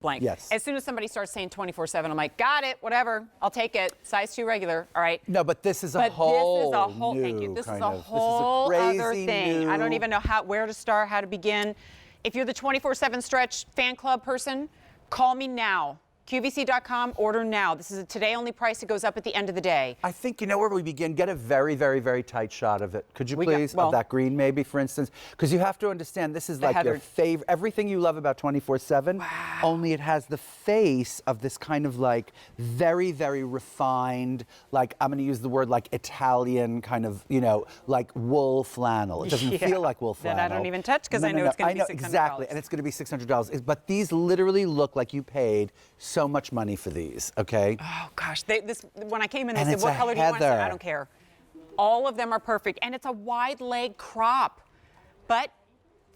blank. Yes. As soon as somebody starts saying 24/7, I'm like, got it, whatever, I'll take it. Size 2 regular, all right. No, but this is a whole new thank you. This is kind a of, whole this is a other crazy thing. I don't new- even know where to start, how to begin. If you're the 24/7 Stretch fan club person, call me now. QVC.com, order now. This is a today-only price. It goes up at the end of the day. I think, you know where we begin? Get a very, very, very tight shot of it. Could you please? Of that green, maybe, for instance? Because you have to understand, this is like your favorite, everything you love about 24/7, only it has the face of this kind of like very, very refined, like, I'm going to use the word like Italian kind of, you know, like wool flannel. It doesn't feel like wool flannel. That I don't even touch because I know it's going to be $600. Exactly, and it's going to be $600. But these literally look like you paid so much money for these, okay? Oh gosh, when I came in, they And said, it's "What a color do you want?" I said, heather. "I don't care." All of them are perfect, and it's a wide leg crop, but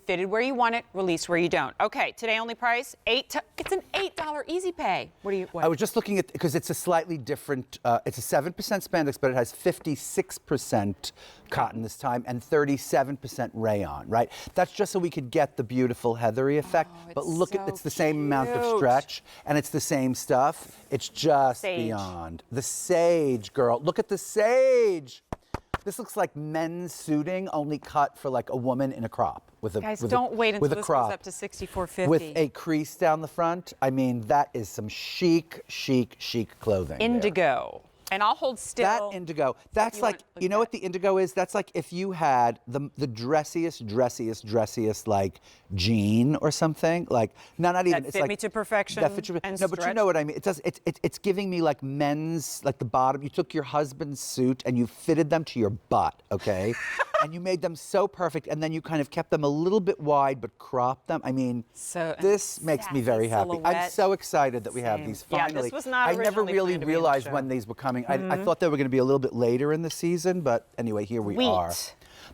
fitted where you want it, released where you don't. Okay, today only price it's an $8 easy pay. I was just looking at, because it's a slightly different, it's a 7% spandex, but it has 56% cotton this time and 37% rayon, right? That's just so we could get the beautiful heathery effect. But look at, it's the same amount of stretch and it's the same stuff. It's just beyond. The sage, girl. Look at the sage. This looks like men's suiting, only cut for like a woman in a crop. Guys, don't wait until this goes up to $64.50. With a crease down the front. I mean, that is some chic, chic, chic clothing. Indigo. And I'll hold still. That indigo, that's like, you know what the indigo is? That's like if you had the dressiest like jean or something, like, not even. That it's fit like, me to perfection. That fit you, no, but you know what I mean. It does. It's giving me like men's, like the bottom. You took your husband's suit and you fitted them to your butt, okay? And you made them so perfect, and then you kind of kept them a little bit wide but cropped them. I mean, this makes me very happy. I'm so excited that we have these finally. Yeah, this was not I never really planned realized when these were coming. I thought they were going to be a little bit later in the season, but anyway, here we are.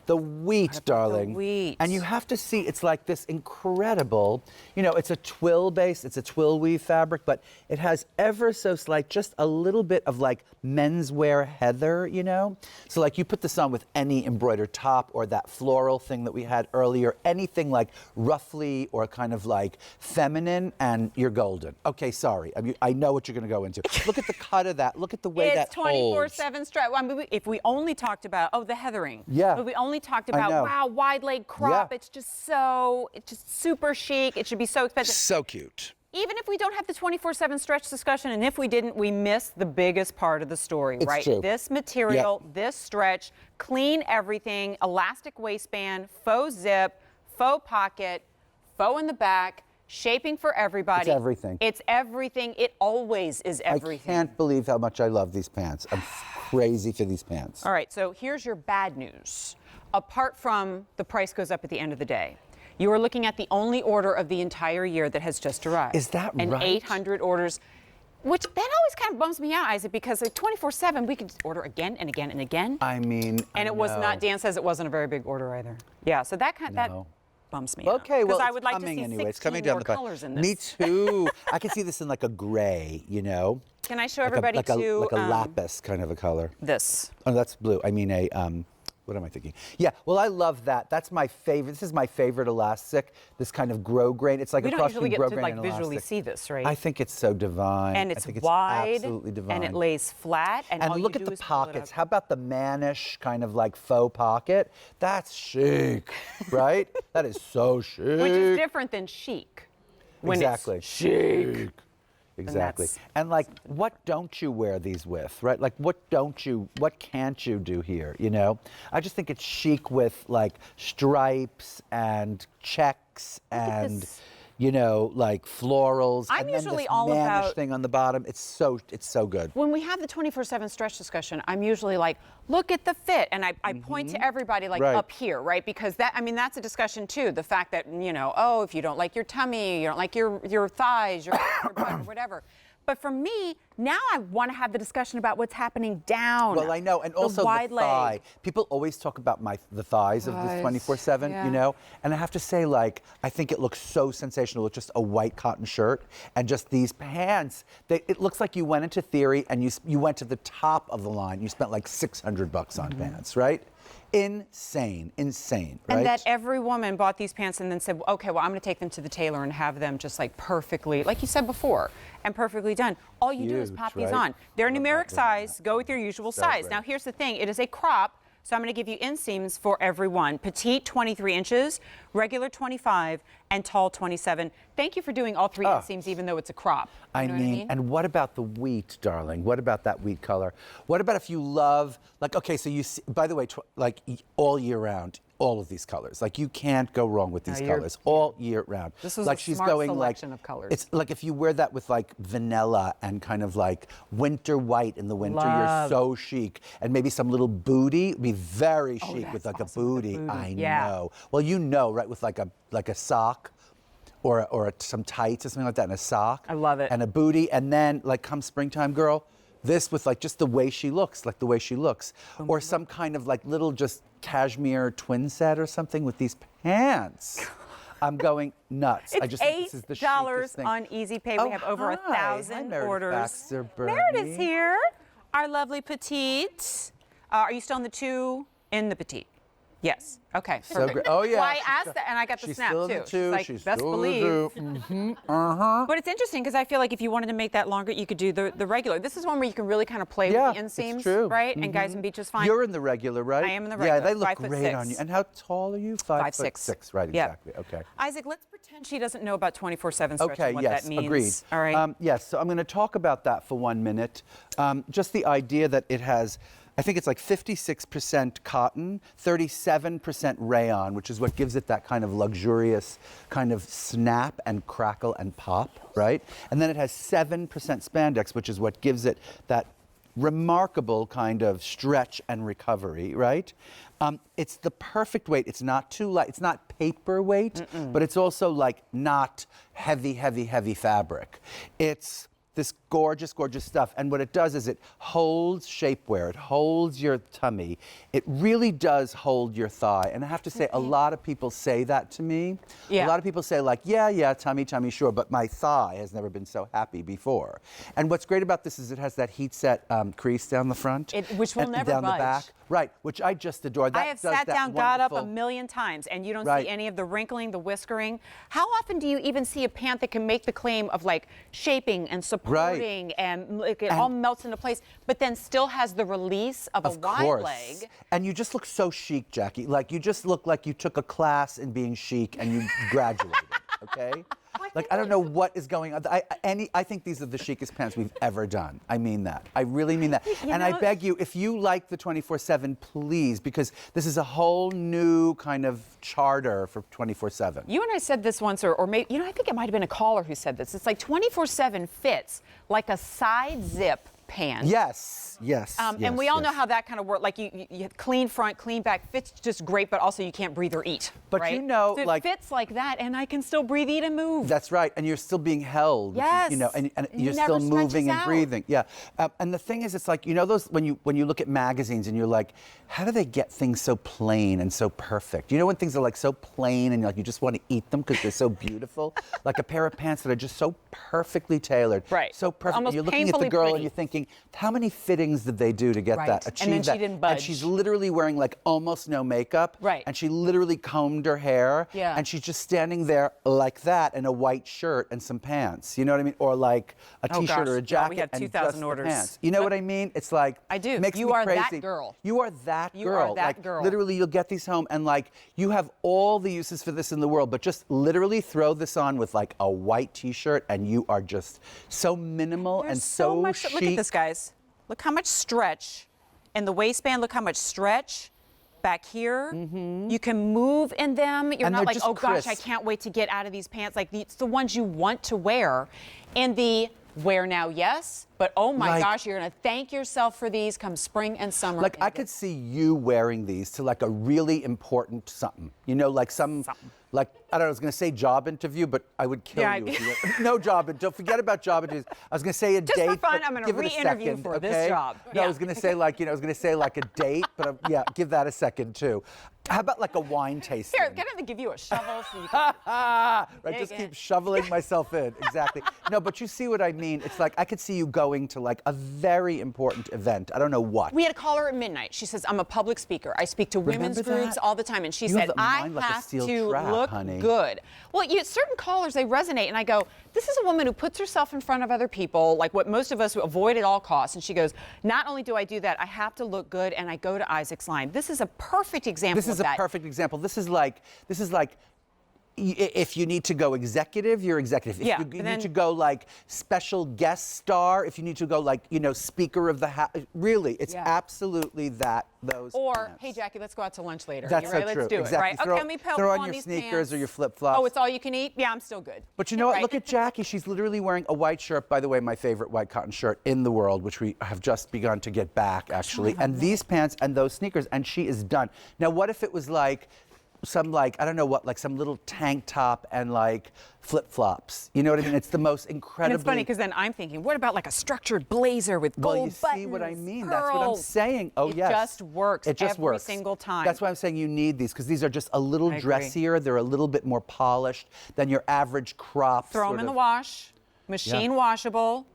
The wheat, darling. The wheat. And you have to see, it's like this incredible, you know, it's a twill base, it's a twill weave fabric, but it has ever so slight, just a little bit of like menswear heather, you know? So like you put this on with any embroidered top or that floral thing that we had earlier, anything like roughly or kind of like feminine, and you're golden. Okay, sorry. I mean, I know what you're going to go into. Look at the cut of that. Look at the way that holds. It's 24/7 stretch. I mean, if we only talked about, the heathering. Yeah. If we only talked about, wow, wide leg crop. It's just super chic. It should be so expensive. So cute. Even if we don't have the 24/7 stretch discussion, and if we didn't, we missed the biggest part of the story, right? True. This material, this stretch, clean everything, elastic waistband, faux zip, faux pocket, faux in the back, shaping for everybody. It's everything. It's everything. It always is everything. I can't believe how much I love these pants. I'm crazy for these pants. All right, so here's your bad news. Apart from the price goes up at the end of the day, you are looking at the only order of the entire year that has just arrived. Is that right? And 800 orders, which that always kind of bums me out, Isaac, because like 24/7, we could just order again and again and again. I mean, and it was not, Dan says it wasn't a very big order either. Yeah, so that bums me out. Okay, well, I it's would like coming to see anyway. It's 16 coming down more the pipe. colors in this. Me too. I can see this in like a gray, you know? Can I show everybody like a lapis kind of a color. This. Oh, that's blue. I mean what am I thinking? Yeah, well, I love that. That's my favorite. This is my favorite elastic, this kind of grosgrain. It's like a cross between grosgrain and elastic. We don't usually get to like visually see this, right? I think it's so divine. And it's I think wide, it's absolutely divine. and it lays flat. And all look you at do the is pull it pockets. up. How about the mannish kind of like faux pocket? That's chic, right? That is so chic. Which is different than chic. When it's chic. Exactly. And like, what don't you wear these with, right? Like, what can't you do here, you know? I just think it's chic with like stripes and checks and, you know, like florals. I'm and usually then this all mannish about thing on the bottom. It's so good. When we have the 24/7 stretch discussion, I'm usually like, look at the fit, and I point to everybody like up here, right? Because that's a discussion too. The fact that, you know, if you don't like your tummy, you don't like your thighs, your butt, or whatever. But for me, now I want to have the discussion about what's happening down. Well, I know, and also the thigh. People always talk about the thighs of this 24/7, you know? And I have to say, like, I think it looks so sensational with just a white cotton shirt and just these pants. It looks like you went into Theory and you went to the top of the line. You spent like $600 on pants, right? Insane, right? And that every woman bought these pants and then said, okay, well, I'm going to take them to the tailor and have them just like perfectly, like you said before, and perfectly done. All you do is pop these on. They're a numeric size. Go with your usual size. Now, here's the thing. It is a crop. So I'm going to give you inseams for everyone. Petite, 23 inches, regular 25, and tall 27. Thank you for doing all three inseams, even though it's a crop. You know what I mean, and what about the wheat, darling? What about that wheat color? What about if you love, like, okay, so you see, by the way, like all year round, all of these colors. Like you can't go wrong with these colors all year round. This was like a she's smart going selection like, of colors. It's like if you wear that with like vanilla and kind of like winter white in the winter, you're so chic. And maybe some little booty, it'd be very chic with like a booty. I know. Well, you know, right, with like a sock. Or some tights or something like that, and a sock. I love it. And a booty, and then like come springtime, girl, this with like just the way she looks, like the way she looks. Or some kind of like little just cashmere twin set or something with these pants. I'm going nuts. It's I just think this is the chicest thing. on Easy Pay. We have over 1,000 orders. Baxter, Meredith's here, our lovely petite. Are you still in the 2 in the petite? Yes. Okay. So great. Oh yeah. Well, I asked that, and I got the snap still too. In the 2. Like, She's best still believe. In the 2. But it's interesting because I feel like if you wanted to make that longer, you could do the regular. This is one where you can really kind of play with the inseams, it's true. right? And Guys and Beach is fine. You're in the regular, right? I am in the regular. Yeah, they look 5'6". great on you. And how tall are you? 5'6". Right, exactly. Okay. Isaac, let's pretend she doesn't know about 24/7 stretch and what yes, that means. agreed. All right. Yes, so I'm going to talk about that for 1 minute. Just the idea that it has, I think it's like 56% cotton, 37% rayon, which is what gives it that kind of luxurious kind of snap and crackle and pop, right? And then it has 7% spandex, which is what gives it that remarkable kind of stretch and recovery, right? It's the perfect weight. It's not too light. It's not paperweight, but it's also like not heavy, heavy, heavy fabric. It's this gorgeous, gorgeous stuff. And what it does is it holds shapewear. It holds your tummy. It really does hold your thigh. And I have to say, a lot of people say that to me. Yeah. A lot of people say like, yeah, tummy, sure, but my thigh has never been so happy before. And what's great about this is it has that heat set crease down the front. Which will and never down budge. the back. Right, which I just adore. That I have does sat that down, got up a wonderful- million times, and you don't Right. see any of the wrinkling, the whiskering. How often do you even see a pant that can make the claim of like shaping and supporting and like, it all melts into place, but then still has the release of a wide leg? And you just look so chic, Jackie. Like you just look like you took a class in being chic and you graduated, okay? Like, I don't know what is going on. I think these are the chicest pants we've ever done. I mean that. I really mean that. And I beg you, if you like the 24/7, please, because this is a whole new kind of charter for 24/7. You and I said this once, or maybe, I think it might have been a caller who said this. It's like 24/7 fits like a side zip pant. Yes. And we all know how that kind of works. Like you clean front, clean back, fits just great, but also you can't breathe or eat. But right? you know, so it like fits like that, and I can still breathe, eat, and move. That's right, and you're still being held. Yes. And you're never still moving stretches and out. breathing. Yeah. And the thing is, it's like those when you look at magazines and you're like, how do they get things so plain and so perfect? You know when things are like so plain and you just want to eat them because they're so beautiful, like a pair of pants that are just so perfectly tailored, right? So perfect. Almost and you're looking at the painfully girl pretty. and you're thinking, how many fittings did they do to get that? Achieve and then that? she didn't budge. And she's literally wearing like almost no makeup, right? And she literally combed her hair, and she's just standing there like that in a white shirt and some pants. You know what I mean? Or like a t-shirt or a jacket. We had and 2,000 just the orders. pants. You know what I mean? It's like I do. Makes You me are crazy. that girl. You are that You girl. are that like, girl. Literally, you'll get these home and like you have all the uses for this in the world, but just literally throw this on with like a white t-shirt, and you are just so minimal There's and so much. chic. Look at this, guys. Look how much stretch in the waistband. Look how much stretch back here. You can move in them. You're And not they're like, just oh gosh, I crisp. can't wait to get out of these pants. Like it's the ones you want to wear. And the wear now, yes, but oh my Like- gosh, you're gonna thank yourself for these come spring and summer. Like I could see you wearing these to like a really important something. You know, like like I don't know, I was gonna say job interview, but I would kill you if you went. No job interview. Forget about job interviews. I was gonna say a Just date. for fun, but I'm gonna give it a re-interview second, for this okay? job. No, Yeah. I was gonna say like, I was gonna say like a date, but yeah, give that a second too. How about like a wine tasting? Here, get him to give you a shovel so you can. Right, just keep shoveling myself in. Exactly. No, but you see what I mean. It's like I could see you going to like a very important event. I don't know what. We had a caller at midnight. She says, I'm a public speaker. I speak to women's groups all the time. And she said, I have to look good. Well, certain callers, they resonate. And I go, this is a woman who puts herself in front of other people, like what most of us avoid at all costs. And she goes, not only do I do that, I have to look good. And I go to Isaac's line. This is a perfect example of that. This is a perfect example. This is like if you need to go executive, you're executive. If you need to go like special guest star, if you need to go like, speaker of the house, really, it's absolutely those. Or, pants. hey, Jackie, let's go out to lunch later. That's you ready? so true. Let's do Exactly. it, right? Throw, okay, let me throw on on your these sneakers pants. or your flip-flops. Oh, it's all you can eat? Yeah, I'm still good. But you know what? Look at Jackie. She's literally wearing a white shirt. By the way, my favorite white cotton shirt in the world, which we have just begun to get back, actually. And these pants and those sneakers, and she is done. Now, what if it was like some I don't know what, like some little tank top and like flip-flops. You know what I mean? It's the most incredibly... And it's funny because then I'm thinking, what about like a structured blazer with gold buttons? Well, you see what I mean? That's what I'm saying. Oh, yes. It just works. It just every works. single time. That's why I'm saying you need these, because these are just a little dressier. They're a little bit more polished than your average crop. Throw them in the wash, machine washable.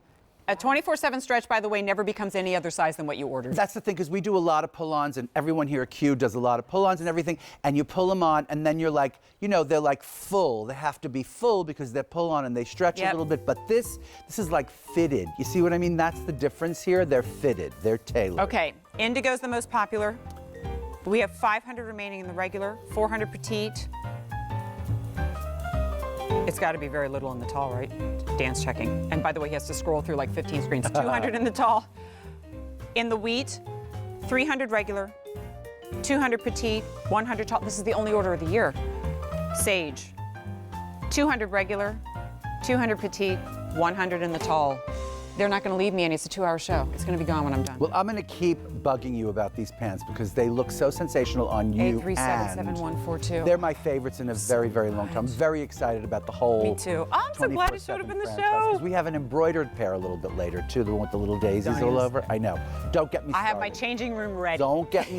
A 24/7 stretch, by the way, never becomes any other size than what you ordered. That's the thing, because we do a lot of pull-ons, and everyone here at Q does a lot of pull-ons and everything, and you pull them on, and then you're like, they're like full. They have to be full because they're pull-on and they stretch a little bit, but this is like fitted. You see what I mean? That's the difference here. They're fitted. They're tailored. Okay, Indigo's the most popular. We have 500 remaining in the regular, 400 petite. It's got to be very little in the tall, right? Dan's checking. And by the way, he has to scroll through like 15 screens. 200 in the tall. In the wheat, 300 regular, 200 petite, 100 tall. This is the only order of the year. Sage, 200 regular, 200 petite, 100 in the tall. They're not going to leave me any. It's a 2-hour show. It's going to be gone when I'm done. Well, I'm going to keep bugging you about these pants because they look so sensational on you. 8377142. They're my favorites in a very, very long time. I'm very excited about the whole. Me too. Oh, I'm so glad it showed up in the show. Because we have an embroidered pair a little bit later too, the one with the little daisies all over. I know. Don't get me started. I have my changing room ready. Don't get me